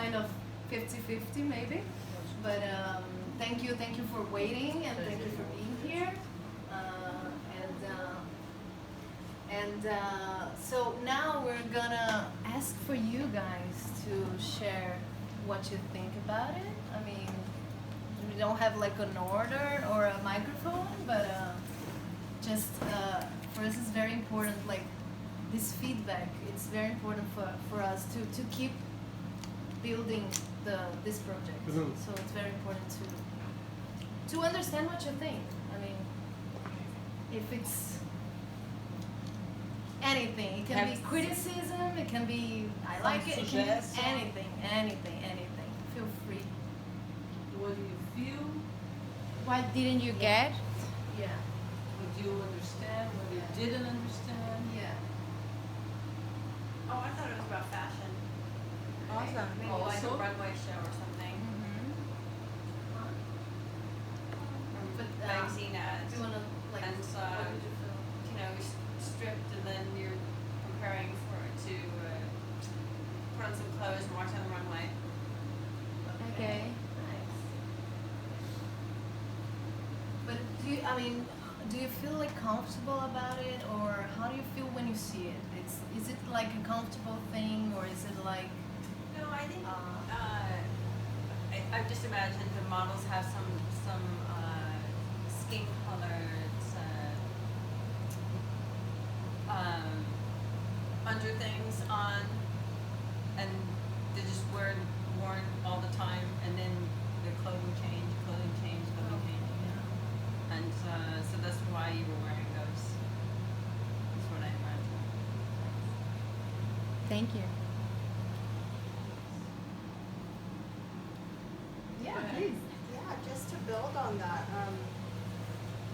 kind of 50-50 maybe. But thank you for waiting, and thank you for being here. So now we're gonna ask for you guys to share what you think about it. I mean, we don't have like an order or a microphone, but just for us it's very important, like this feedback. It's very important for us to keep building this project. So it's very important to understand what you think. I mean, if it's anything, it can be criticism, it can be I like it, it can be anything. Feel free. What do you feel? What didn't you get? Yeah. What do you understand? What you didn't understand? Yeah. Oh, I thought it was about fashion. Awesome. Maybe like a Also? runway show or something. But Magazine ads. do you wanna like? And what did you feel? you know, stripped, and then you're preparing to put on some clothes and walk down the runway. Okay. Nice. But do you feel like comfortable about it, or how do you feel when you see it? Is it like a comfortable thing, or is it like? No, I think I just imagined the models have some skin colors, under things on, and they're just worn all the time, and then their clothing change. And so that's why you were wearing those. That's what I imagined. Thank you. Yeah, please. Yeah, just to build on that,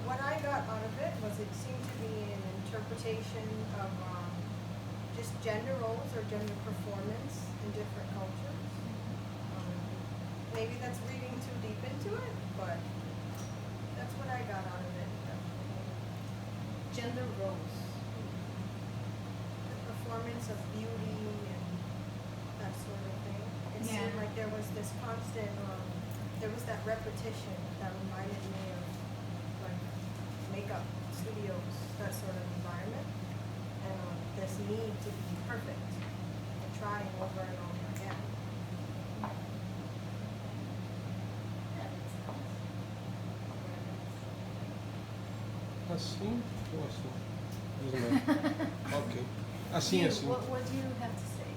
what I got out of it was it seemed to be an interpretation of just gender roles or gender performance in different cultures. Maybe that's reading too deep into it, but that's what I got out of it. Gender roles. The performance of beauty and that sort of thing. It seemed like there was this constant, there was that repetition that reminded me of like makeup studios, that sort of environment, and this need to be perfect and trying over and over again. Assim ou assim? Doesn't matter. Okay. Assim, assim. What do you have to say?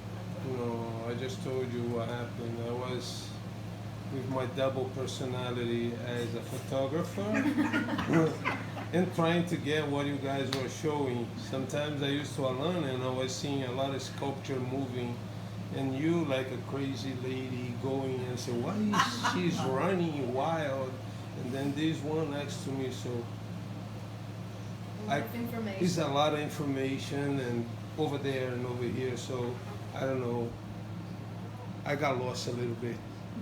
No, I just told you what happened. I was with my double personality as a photographer and trying to get what you guys were showing. Sometimes I used to alone and I was seeing a lot of sculpture moving, and you like a crazy lady going and say, why is she's running wild? And then there's one next to me, so it's a lot of information, and over there and over here, so I don't know. I got lost a little bit.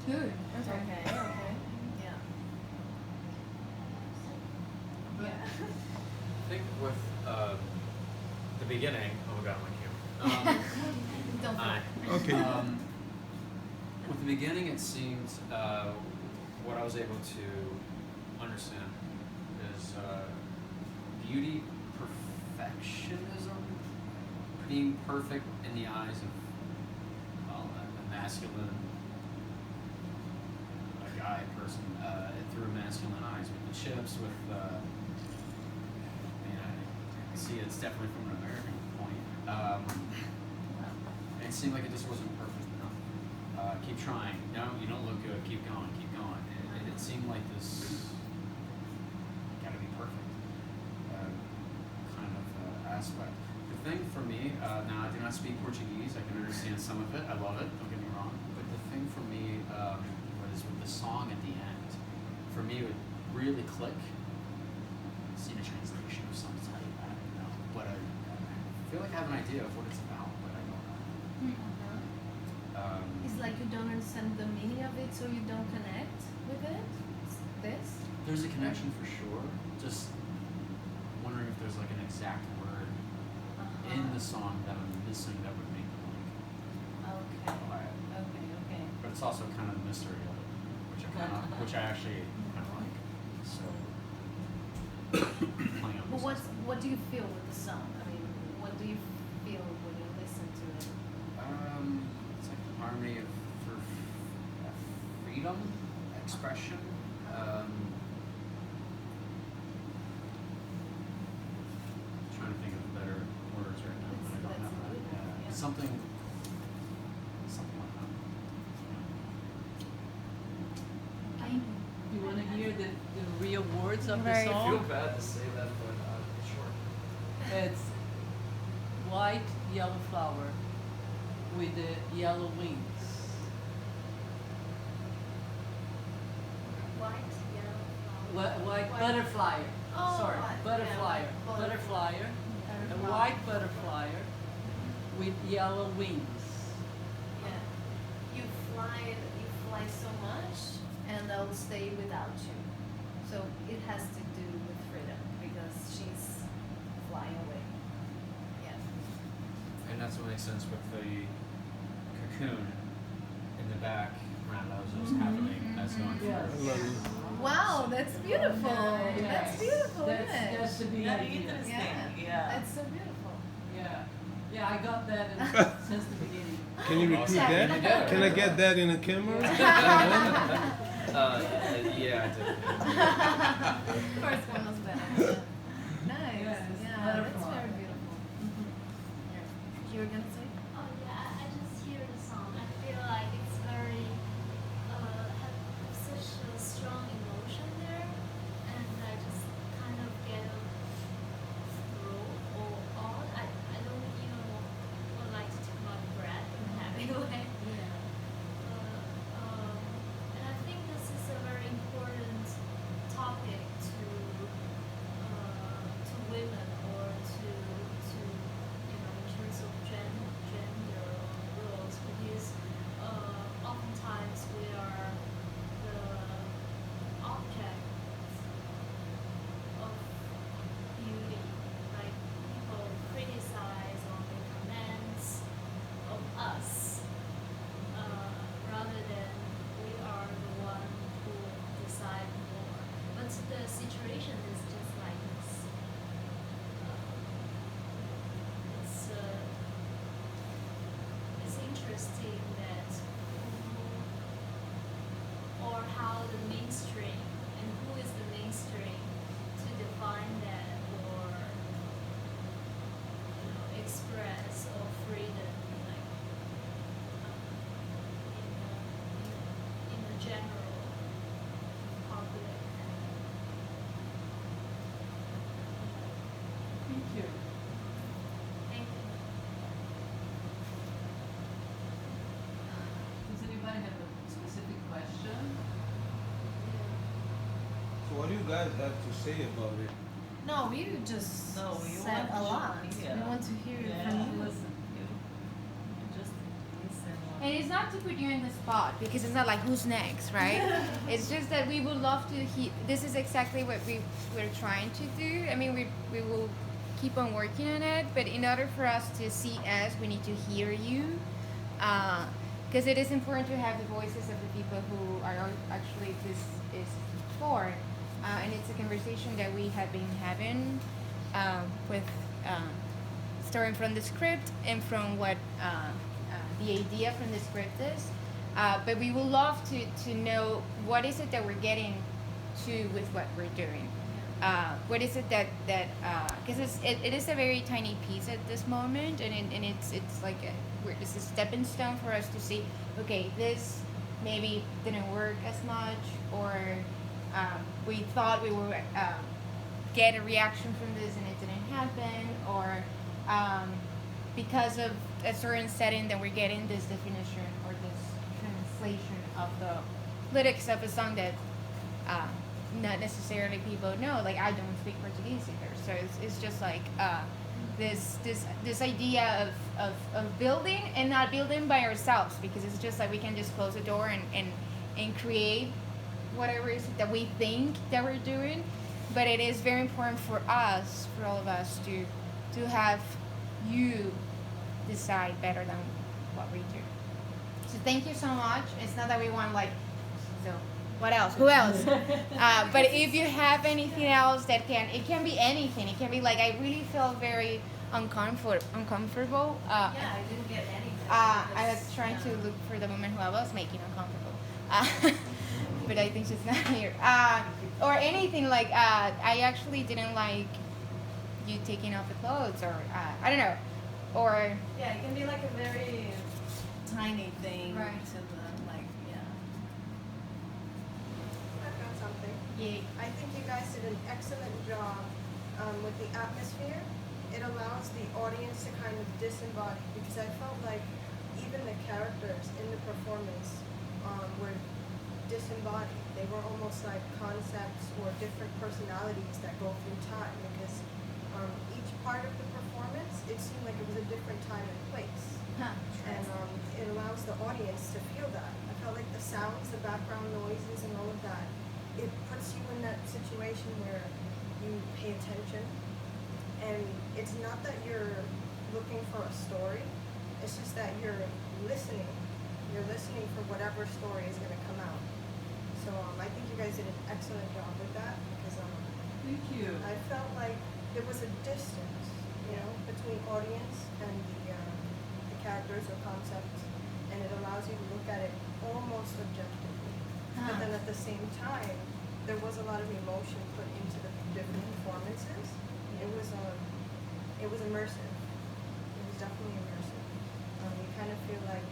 Good. Okay. Yeah. Yeah. I think with the beginning, oh my god, my cue. Don't Hi. Okay. With the beginning, it seemed what I was able to understand is beauty, perfectionism, being perfect in the eyes of a masculine, a guy person through masculine eyes, with the chips, with I see it's definitely from an American point. It seemed like it just wasn't perfect enough. Keep trying. No, you don't look good. Keep going. Keep going. It seemed like this gotta be perfect kind of aspect. The thing for me, now I do not speak Portuguese. I can understand some of it. I love it. Don't get me wrong. But the thing for me was with the song at the end. For me, it would really click. See the translation of some type. I don't know, but I feel like I have an idea of what it's about, but I don't know. It's like you don't understand the meaning of it, so you don't connect with it. This. There's a connection for sure. Just wondering if there's like an exact word in the song that I'm missing that would make the link. Okay. Alright. Okay. But it's also kind of the mystery of it, which I actually kind of like. So, playing up But this- what do you feel with the song? I mean, what do you feel when you listen to it? It's like the harmony of freedom, expression. Trying to think of better words right now, but I don't have that. Yeah. Something like that. You want to hear the real words of the Right. I feel song? bad to say that, but it's short. It's white yellow flower with the yellow wings. White, yellow, White butterfly. Oh, Sorry, white, butterfly. yeah, white Butterfly. A white butterfly with yellow wings. Yeah. You fly so much, and they'll stay without you. So it has to do with freedom because she's flying away. Yeah. And that's what makes sense with the cocoon in the background that was just happening as going Yes. through. Wow, that's beautiful. That's Yes. beautiful, That's, isn't it? that's the big Very idea. interesting. Yeah. Yeah. That's so beautiful. Yeah. Yeah, I got that since the beginning. Can you repeat Yeah. that? Can I get that in a camera? Yeah, I did. First one was better. Nice. Yes, Yeah, that's butterfly. very beautiful. Yeah. You were gonna say? Oh yeah, I just hear the song. I feel like it's very have such a strong emotion there, and I just kind of get a throw or on. I don't even would like to take my breath in a happy way. Yeah. And I think this is a very important topic to women or to in terms of gender roles because oftentimes we are the object of beauty. Like people criticize or make comments of us rather than we are the one who decide more. But the situation is just like this. It's interesting that or how the mainstream and who is the mainstream to define that or express or freedom like in the general public. Thank you. Thank you. Does anybody have a specific question? So what do you guys have to say about it? No, you just No, you said want a to- lot. yeah. We want to hear it Yeah. from you. Listen. Just listen. And it's not to put you in the spot because it's not like who's next, right? It's just that we would love to hear. This is exactly what we're trying to do. I mean, we will keep on working on it, but in order for us to see us, we need to hear you. Because it is important to have the voices of the people who are actually this is for. And it's a conversation that we have been having with starting from the script and from what the idea from the script is. But we would love to know what is it that we're getting to with what we're doing. What is it that because it is a very tiny piece at this moment, and it's like it's a stepping stone for us to see. Okay, this maybe didn't work as much, or we thought we would get a reaction from this and it didn't happen, or because of a certain setting that we're getting this definition or this translation of the lyrics of a song that not necessarily people know. Like I don't speak Portuguese either, so it's just like this idea of building and not building by ourselves, because it's just like we can just close the door and create whatever it is that we think that we're doing. But it is very important for us, for all of us, to have you decide better than what we do. So thank you so much. It's not that we want like, so what else? Who else? But if you have anything else that it can be anything. It can be like I really feel very uncomfortable. Yeah, I didn't get anything. I was trying to look for the woman who I was making uncomfortable, but I think she's not here. Or anything like I actually didn't like you taking off the clothes, or I don't know, or Yeah, it can be like a very tiny thing Right. to the, like, yeah. I've got something. yeah. I think you guys did an excellent job with the atmosphere. It allows the audience to kind of disembody, because I felt like even the characters in the performance were disembodied. They were almost like concepts or different personalities that go through time, because each part of the performance, it seemed like it was a different time and place. Huh. And it allows the audience to feel that. I felt like the sounds, the background noises, and all of that, it puts you in that situation where you pay attention. And it's not that you're looking for a story, it's just that you're listening. You're listening for whatever story is going to come out. So I think you guys did an excellent job with that, because Thank you. I felt like there was a distance, between audience and the characters or concepts, and it allows you to look at it almost objectively. But then at the same time, there was a lot of emotion put into the different performances. It was immersive. It was definitely immersive. You kind of feel like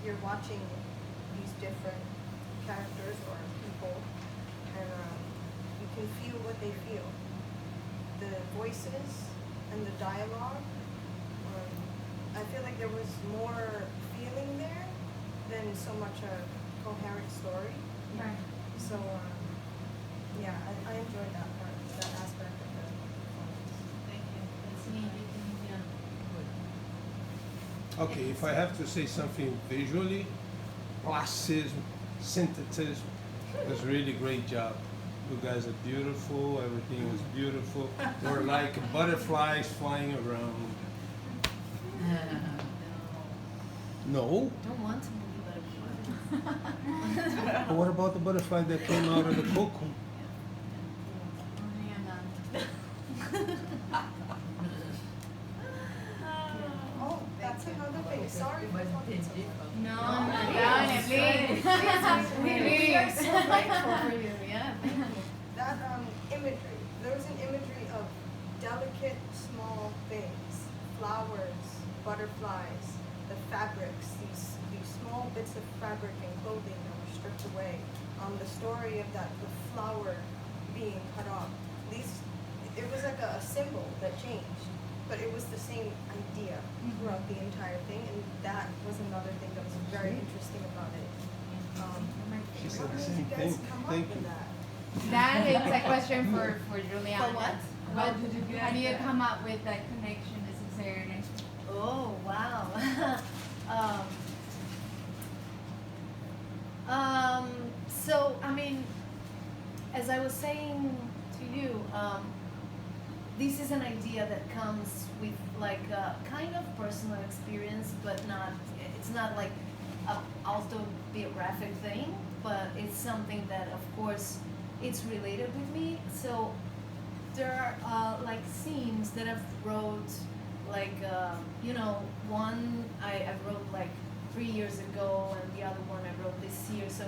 you're watching these different characters or people, and you can feel what they feel. The voices and the dialogue, I feel like there was more feeling there than so much a coherent story. Right. So, yeah, I enjoyed that part, that aspect of the performance. Thank you. That's Yeah. everything, yeah. Good. Okay, if I have to say something visually, classism, synthetism, it was really great job. You guys are beautiful, everything was beautiful. We're like butterflies flying around. No? Don't want to be butterflies. But what about the butterfly that came out of the cocoon? Oh, that's another thing. Sorry for talking so much. No, no, please. We are so grateful for you, yeah, thank you. That imagery, there was an imagery of delicate, small things, flowers, butterflies, the fabrics, these small bits of fabric and clothing that were stripped away. The story of the flower being cut off. It was like a symbol that changed, but it was the same idea throughout the entire thing, and that was another thing that was very interesting about it. She said How the did same you guys thing. come Thank up you. with that? That is a question for Juliana. For what? How did you get How do you that? come up with that connection necessarily? Oh, wow. So, I mean, as I was saying to you, this is an idea that comes with like a kind of personal experience, but it's not like a autobiographic thing, but it's something that, of course, it's related with me. So there are like scenes that I've wrote, like, one I wrote like 3 years ago, and the other one I wrote this year. So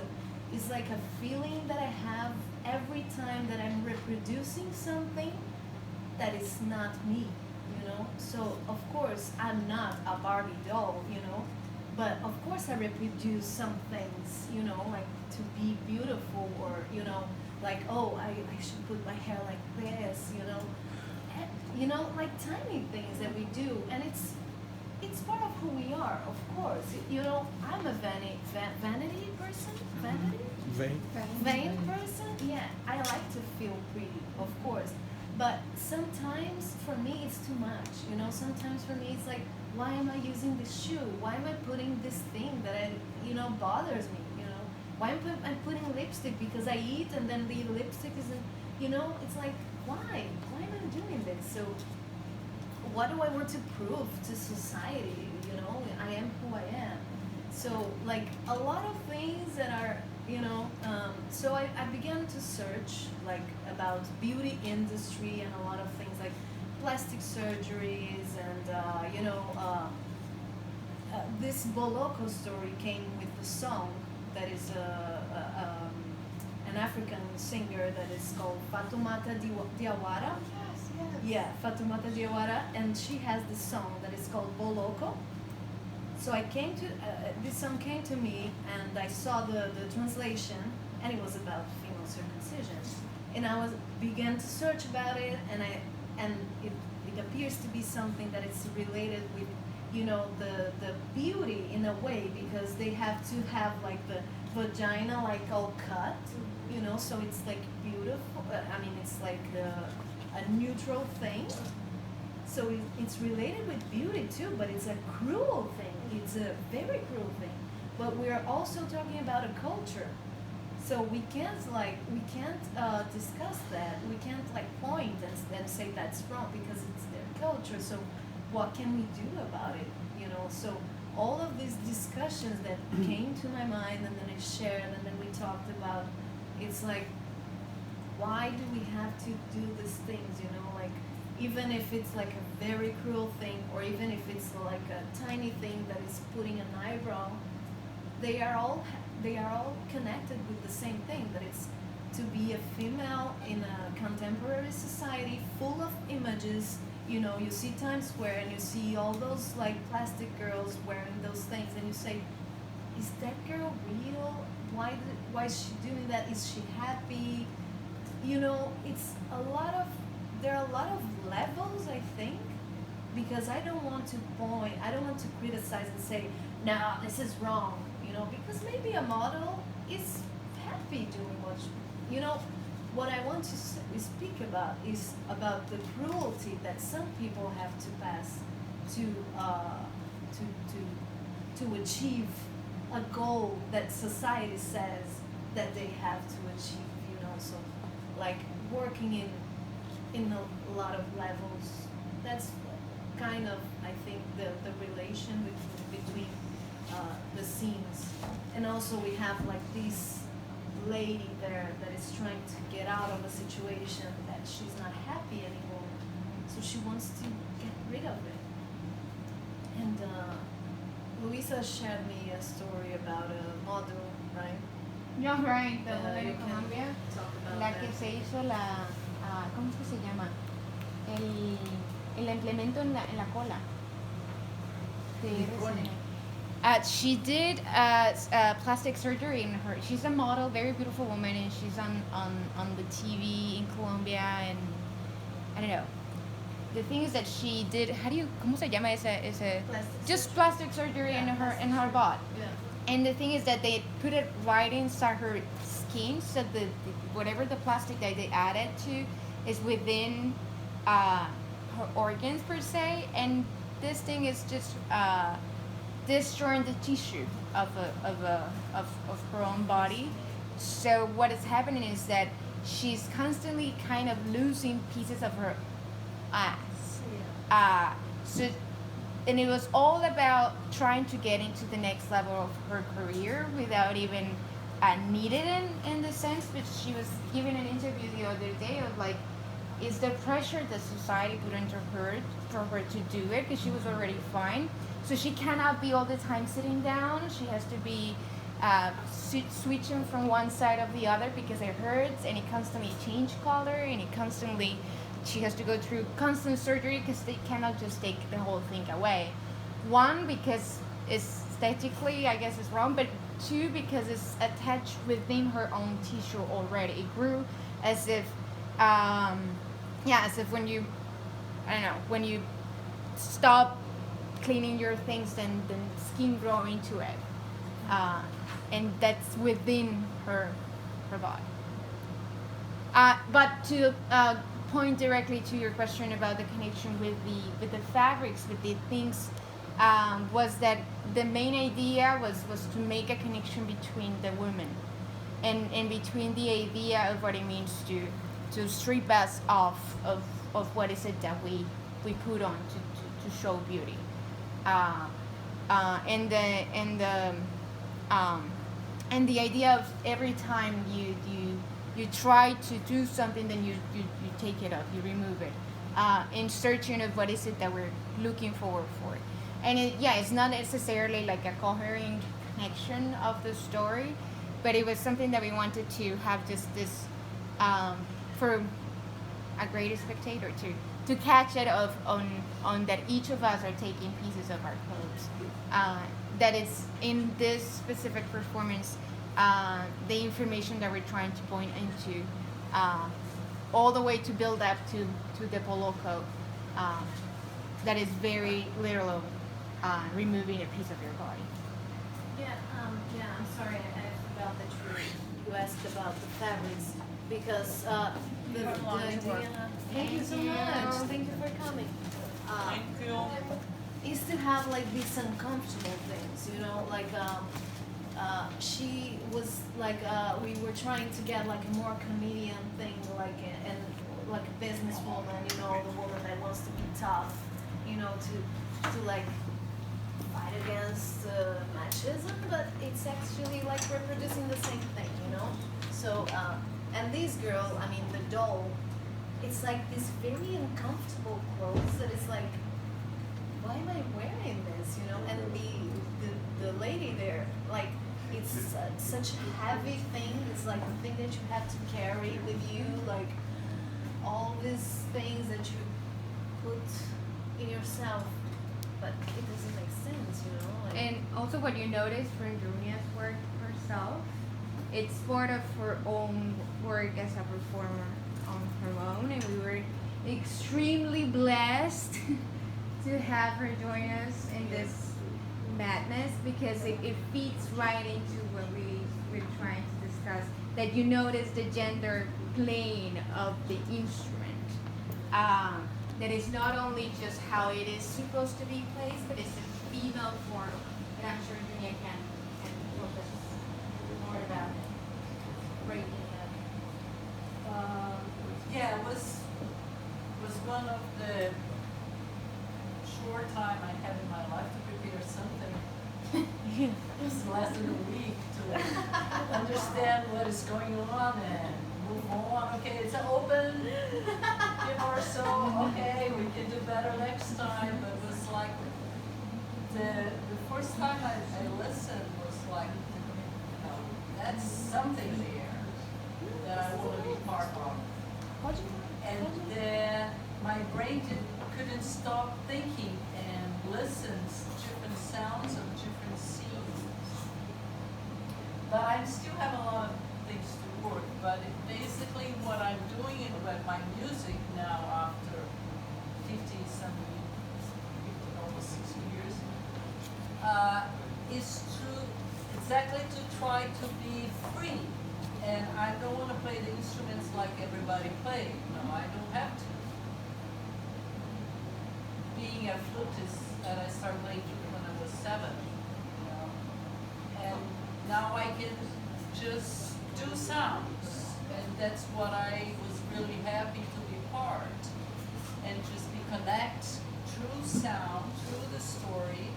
it's like a feeling that I have every time that I'm reproducing something that is not me, So of course I'm not a Barbie doll, but of course I reproduce some things, like to be beautiful, or like, oh, I should put my hair like this, like tiny things that we do, and it's part of who we are, of course. I'm a vanity person, vain person. Yeah, I like to feel pretty, of course. But sometimes for me it's too much, Sometimes for me it's like, why am I using this shoe? Why am I putting this thing that bothers me, Why am I putting lipstick? Because I eat and then the lipstick isn't, It's like, why? Why am I doing this? So what do I want to prove to society, I am who I am. So like a lot of things that are, so I began to search like about beauty industry and a lot of things like plastic surgeries and this Boloko story came with the song that is an African singer that is called Fatoumata Diawara. Yes, yes. Yeah, Fatoumata Diawara, and she has this song that is called Boloko. So I came to this song came to me, and I saw the translation, and it was about female circumcision, and I began to search about it, and it appears to be something that is related with the beauty in a way, because they have to have like the vagina like all cut, so it's like beautiful. I mean, it's like a neutral thing. So it's related with beauty too, but it's a cruel thing. It's a very cruel thing. But we're also talking about a culture. So we can't discuss that. We can't like point and say that's wrong because it's their culture. So what can we do about it? So all of these discussions that came to my mind, and then I shared, and then we talked about, it's like, why do we have to do these things, like, even if it's like a very cruel thing, or even if it's like a tiny thing that is putting an eyebrow, they are all connected with the same thing, that it's to be a female in a contemporary society full of images. You see Times Square and you see all those like plastic girls wearing those things, and you say, is that girl real? Why is she doing that? Is she happy? There are a lot of levels, I think, because I don't want to criticize and say, no, this is wrong, because maybe a model is happy doing what I want to speak about is about the cruelty that some people have to pass to achieve a goal that society says that they have to achieve, so like working in a lot of levels. That's kind of, I think, the relation between the scenes. And also we have like this lady there that is trying to get out of a situation that she's not happy anymore, so she wants to get rid of it. And Luisa shared me a story about a model, right? No, right, the woman You in can Colombia, talk about la that. que se hizo ¿cómo es que se llama? El implemento en la cola. She did plastic surgery in her. She's a model, very beautiful woman, and she's on the TV in Colombia, and I don't know. The thing is that she did. ¿Cómo se llama ese? Plastic surgery in her butt. Yeah. And the thing is that they put it right inside her skin, so the whatever the plastic that they added to is within her organs per se, and this thing is just destroying the tissue of her own body. So what is happening is that she's constantly kind of losing pieces of her ass. Yeah. And it was all about trying to get into the next level of her career without even needed it in the sense. But she was giving an interview the other day of like, is the pressure that society put into her for her to do it, because she was already fine. So she cannot be all the time sitting down. She has to be switching from one side of the other because it hurts, and it constantly change color, and she has to go through constant surgery because they cannot just take the whole thing away. One, because aesthetically, I guess it's wrong, but two, because it's attached within her own tissue already. It grew as if, as if when you stop cleaning your things, then skin grow into it, and that's within her body. But to point directly to your question about the connection with the fabrics, with the things, was that the main idea was to make a connection between the women, and between the idea of what it means to strip us off of what is it that we put on to show beauty. Um, and the idea of every time you try to do something, then you take it off, you remove it, in searching of what is it that we're looking forward for. And it's not necessarily like a coherent connection of the story, but it was something that we wanted to have just this, for a greater spectator to catch it on that each of us are taking pieces of our clothes. That is in this specific performance, the information that we're trying to point into, all the way to build up to the poloco, that is very literal, removing a piece of your body. Yeah, I'm sorry, I forgot that you asked about the fabrics because the idea. Thank you so much. Thank you for coming. Thank you. Is to have like these uncomfortable things, you know, like she was like we were trying to get like a more comedian thing, like and like a businesswoman, you know, the woman that wants to be tough, you know, to like fight against machismo, but it's actually like reproducing the same thing, you know. So and this girl, I mean the doll, it's like this very uncomfortable clothes that is like, why am I wearing this, you know? And the lady there, like, it's such a heavy thing. It's like a thing that you have to carry with you, like all these things that you put in yourself, but it doesn't make sense, you know? Like, And also what you notice from Junia's work herself, it's part of her own work as a performer on her own, and we were extremely blessed to have her join us in this madness, because it feeds right into what we're trying to discuss, that you notice the gender plane of the instrument, that is not only just how it is supposed to be placed, but it's a female form, and I'm sure Junia can tell us more about it. Breaking it up. Yeah, it was one of the short time I had in my life to prepare something. It was less than a week to understand what is going on and move on. Okay, it's open. Give or so. Okay, we can do better next time. But it was like the first time I listened was like, you know, that's something there that I want to be part of. And then my brain couldn't stop thinking and listens to different sounds of different scenes. But I still have a lot of things to work. But basically what I'm doing with my music now after 50, almost 60 years, is exactly to try to be free. And I don't want to play the instruments like everybody plays. No, I don't have to. Being a flutist, that I started playing when I was 7, you know, and now I can just do sounds, and that's what I was really happy to be part, and just be connect through sound, through the story,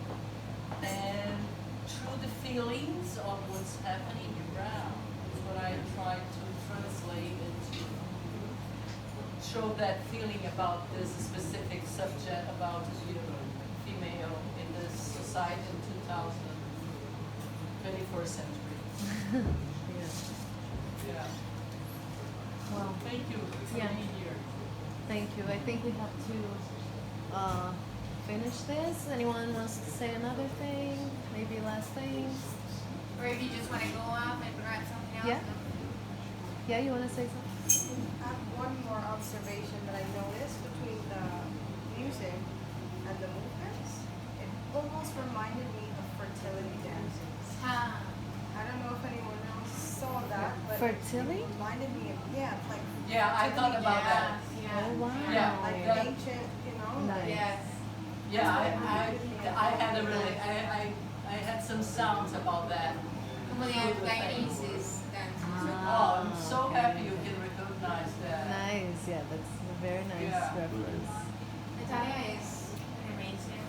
and through the feelings of what's happening around. Is what I try to translate into. Show that feeling about this specific subject about female in this society in 21st century. Yeah. well, Thank you for Yeah. being here. thank you. I think we have to finish this. Anyone wants to say another thing? Maybe last thing? Or if you just want to go up and grab something else. Yeah. Yeah, you want to say something? I have one more observation that I noticed between the music and the movements. It almost reminded me of fertility dances. Ah. I don't know if anyone else saw that, but Fertility? it reminded me of, like Yeah, I thought about that. Yeah. Oh, wow. Yeah, like that- ancient, you know. Nice. Yes. Yeah, I had a really, I had some sounds about that. Como de Guyanese dances. Oh, I'm so happy you can recognize that. Nice, yeah, that's a very nice Yeah. reference. Natalia is amazing.